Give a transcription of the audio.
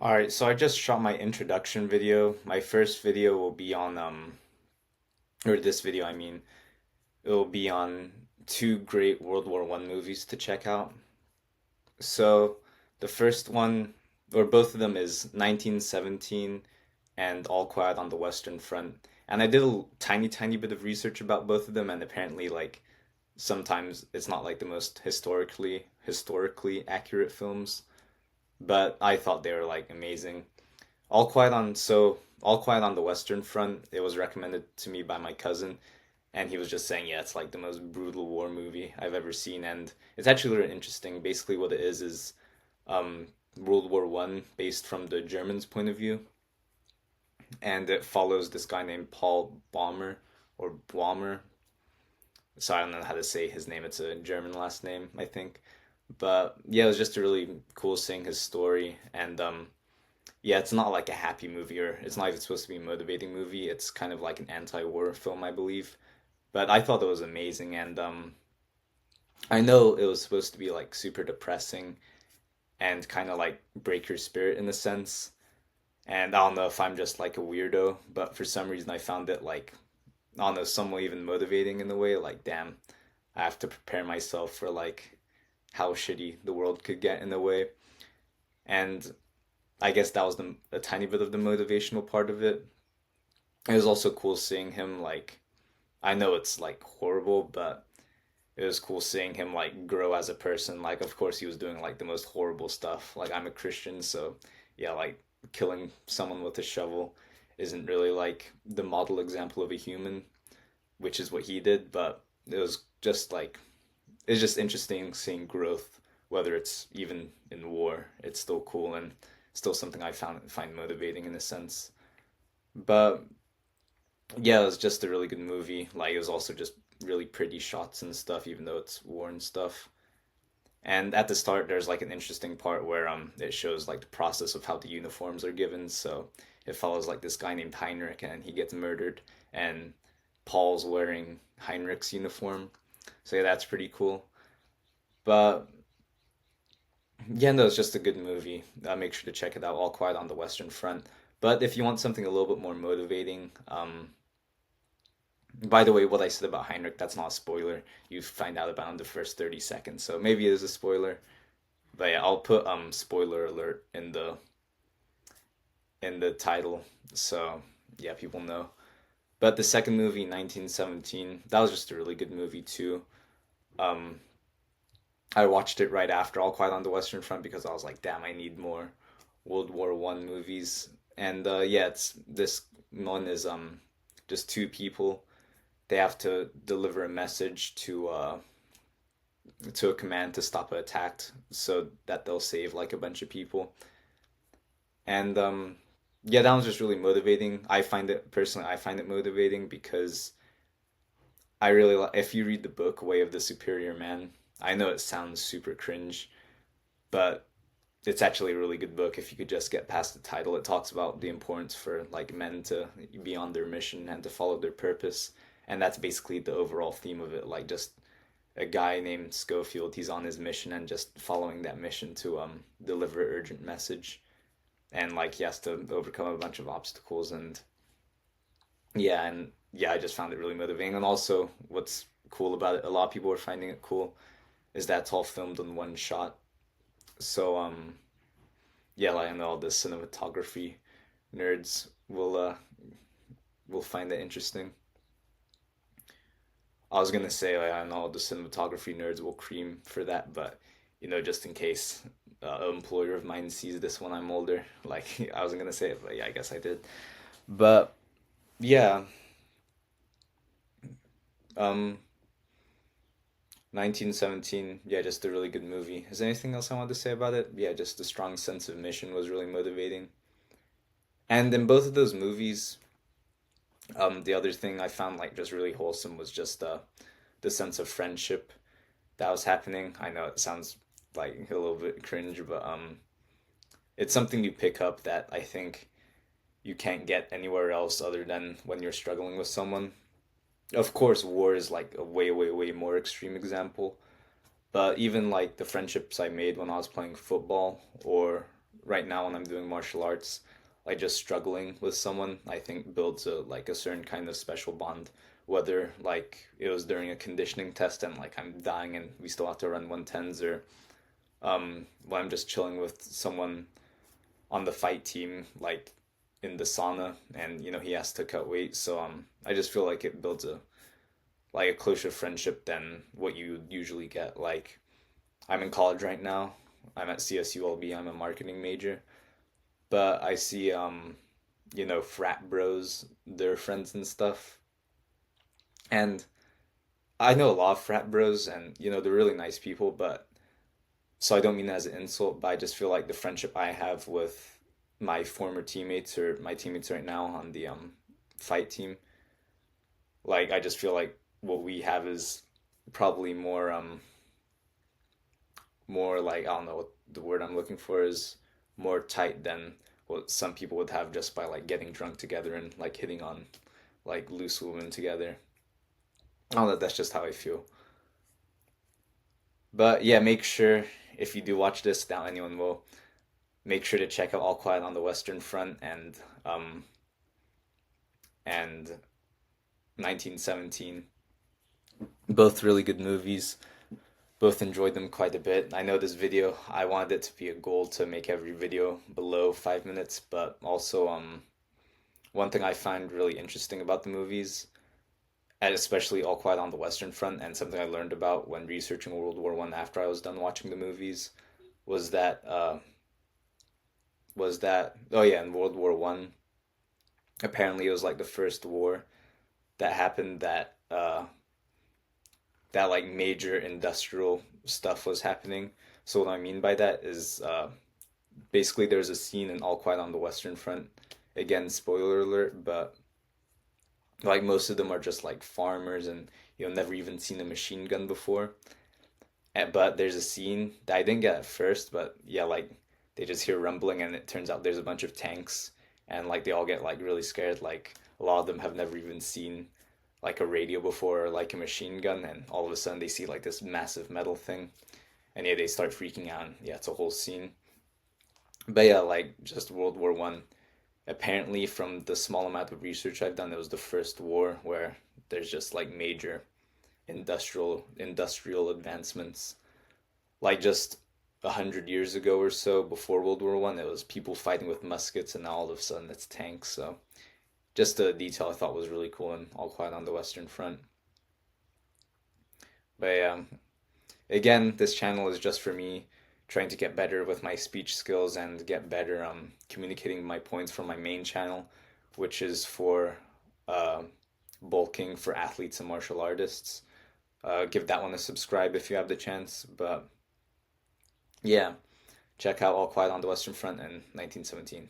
All right, so I just shot my introduction video. My first video will be on or this video, I mean, it will be on two great World War I movies to check out. So, the first one, or both of them, is 1917 and All Quiet on the Western Front. And I did a tiny, tiny bit of research about both of them, and apparently, like, sometimes it's not like the most historically accurate films, but I thought they were like amazing. All Quiet on the Western Front, it was recommended to me by my cousin, and he was just saying, yeah, it's like the most brutal war movie I've ever seen, and it's actually really interesting. Basically, what it is um, World War I, based from the Germans' point of view, and it follows this guy named Paul Baumer or Baumer. So I don't know how to say his name. It's a German last name, I think. But yeah, it was just really cool seeing his story, and yeah, it's not like a happy movie, or it's not even supposed to be a motivating movie. It's kind of like an anti-war film, I believe. But I thought it was amazing, and I know it was supposed to be like super depressing and kind of like break your spirit in a sense. And I don't know if I'm just like a weirdo, but for some reason I found it like, I don't know, somewhat even motivating in a way. Like, damn, I have to prepare myself for like how shitty the world could get in a way. And I guess that was a tiny bit of the motivational part of it. It was also cool seeing him like, I know it's like horrible, but it was cool seeing him like grow as a person. Like, of course, he was doing like the most horrible stuff. Like, I'm a Christian, so yeah, like killing someone with a shovel isn't really like the model example of a human, which is what he did. But it was just like, it's just interesting seeing growth, whether it's even in war. It's still cool and still something I find motivating in a sense. But yeah, it was just a really good movie. Like, it was also just really pretty shots and stuff, even though it's war and stuff. And at the start, there's like an interesting part where it shows like the process of how the uniforms are given. So it follows like this guy named Heinrich, and he gets murdered, and Paul's wearing Heinrich's uniform. So yeah, that's pretty cool. But yeah, no, it's just a good movie. Make sure to check it out. All Quiet on the Western Front. But if you want something a little bit more motivating, by the way, what I said about Heinrich, that's not a spoiler. You find out about him the first 30 seconds, so maybe it is a spoiler. But yeah, I'll put spoiler alert in the title, so yeah, people know. But the second movie, 1917, that was just a really good movie too. Um, I watched it right after All Quiet on the Western Front because I was like, damn, I need more World War I movies. And yeah, it's this one is just two people. They have to deliver a message to a command to stop an attack so that they'll save like a bunch of people. And yeah, that was just really motivating. I find it motivating because I really like, if you read the book Way of the Superior Man, I know it sounds super cringe, but it's actually a really good book if you could just get past the title. It talks about the importance for like men to be on their mission and to follow their purpose. And that's basically the overall theme of it. Like, just a guy named Schofield, he's on his mission and just following that mission to deliver an urgent message. And like he has to overcome a bunch of obstacles, and yeah, I just found it really motivating. And also what's cool about it, a lot of people are finding it cool, is that it's all filmed in one shot. So yeah, like I know all the cinematography nerds will find that interesting. I was gonna say, like, I know the cinematography nerds will cream for that, but just in case an employer of mine sees this when I'm older, like I wasn't gonna say it, but yeah, I guess I did. But yeah, um, 1917, yeah, just a really good movie. Is there anything else I wanted to say about it? Yeah, just the strong sense of mission was really motivating. And in both of those movies, the other thing I found like just really wholesome was just the sense of friendship that was happening. I know it sounds like a little bit cringe, but it's something you pick up that I think you can't get anywhere else other than when you're struggling with someone. Of course, war is like a way, way, way more extreme example, but even like the friendships I made when I was playing football or right now when I'm doing martial arts, like just struggling with someone, I think builds a like a certain kind of special bond. Whether like it was during a conditioning test and like I'm dying and we still have to run 110s, or when I'm just chilling with someone on the fight team, like in the sauna, and he has to cut weight. So I just feel like it builds a closer friendship than what you usually get. Like I'm in college right now. I'm at CSULB. I'm a marketing major, but I see frat bros, their friends and stuff, and I know a lot of frat bros, and they're really nice people, but so I don't mean that as an insult, but I just feel like the friendship I have with my former teammates or my teammates right now on the fight team, like I just feel like what we have is probably more like, I don't know what the word I'm looking for is, more tight than what some people would have just by like getting drunk together and like hitting on like loose women together. I don't know, that's just how I feel. But yeah, make sure if you do watch this, now anyone will, make sure to check out All Quiet on the Western Front and 1917. Both really good movies. Both enjoyed them quite a bit. I know this video, I wanted it to be a goal to make every video below 5 minutes, but also one thing I find really interesting about the movies, and especially All Quiet on the Western Front, and something I learned about when researching World War I after I was done watching the movies, was that oh yeah, in World War I, apparently it was like the first war that happened that like major industrial stuff was happening. So what I mean by that is basically there's a scene in All Quiet on the Western Front. Again, spoiler alert, but like most of them are just like farmers and never even seen a machine gun before. But there's a scene that I didn't get at first, but yeah, like they just hear rumbling and it turns out there's a bunch of tanks, and like they all get like really scared. Like a lot of them have never even seen like a radio before or like a machine gun, and all of a sudden they see like this massive metal thing, and yeah, they start freaking out. And, yeah, it's a whole scene. But yeah, like just World War I. Apparently, from the small amount of research I've done, it was the first war where there's just like major industrial advancements. Like just 100 years ago or so, before World War I, it was people fighting with muskets, and now all of a sudden it's tanks. So just a detail I thought was really cool and All Quiet on the Western Front. But yeah, again, this channel is just for me trying to get better with my speech skills and get better communicating my points from my main channel, which is for uh, bulking for athletes and martial artists. Give that one a subscribe if you have the chance. But yeah, check out All Quiet on the Western Front and 1917.